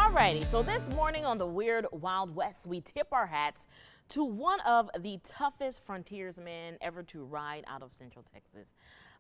Alrighty, so this morning on the Weird Wild West, we tip our hats to one of the toughest frontiersmen ever to ride out of Central Texas.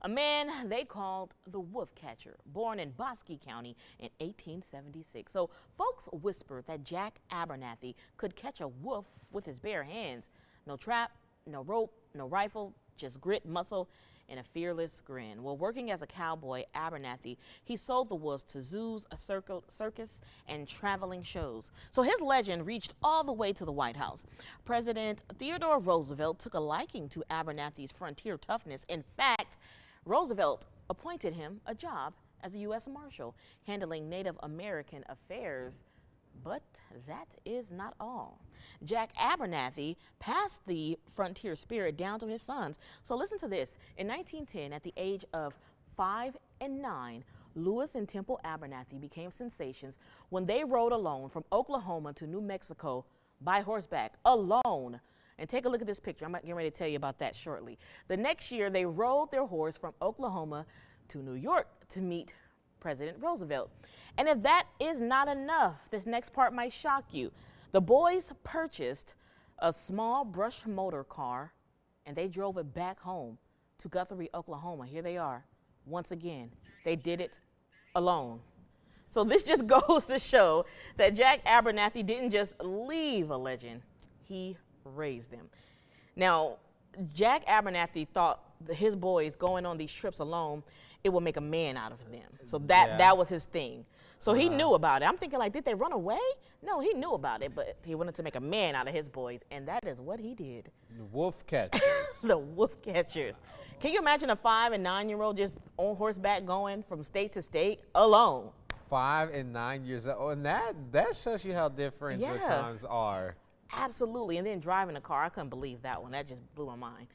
A man they called the Wolf Catcher, born in Bosque County in 1876. So folks whispered that Jack Abernathy could catch a wolf with his bare hands. No trap, no rope, no rifle, just grit, muscle, and a fearless grin. While working as a cowboy, Abernathy, he sold the wolves to zoos, a circus, and traveling shows. So his legend reached all the way to the White House. President Theodore Roosevelt took a liking to Abernathy's frontier toughness. In fact, Roosevelt appointed him a job as a U.S. Marshal, handling Native American affairs. But that is not all. Jack Abernathy passed the frontier spirit down to his sons. So listen to this. In 1910, at the age of 5 and 9, Lewis and Temple Abernathy became sensations when they rode alone from Oklahoma to New Mexico by horseback, alone. And take a look at this picture. I'm getting ready to tell you about that shortly. The next year, they rode their horse from Oklahoma to New York to meet President Roosevelt. And if that is not enough, this next part might shock you. The boys purchased a small brush motor car and they drove it back home to Guthrie, Oklahoma. Here they are. Once again, they did it alone. So this just goes to show that Jack Abernathy didn't just leave a legend, he raised them. Now, Jack Abernathy thought his boys going on these trips alone, it would make a man out of them. So that was his thing. So he knew about it. I'm thinking, like, did they run away? No, he knew about it, but he wanted to make a man out of his boys, and that is what he did. The wolf catchers. The wolf catchers. Can you imagine a 5 and 9-year-old just on horseback going from state to state alone? 5 and 9 years old, and that shows you how different the times are. Absolutely, and then driving a car, I couldn't believe that one. That just blew my mind.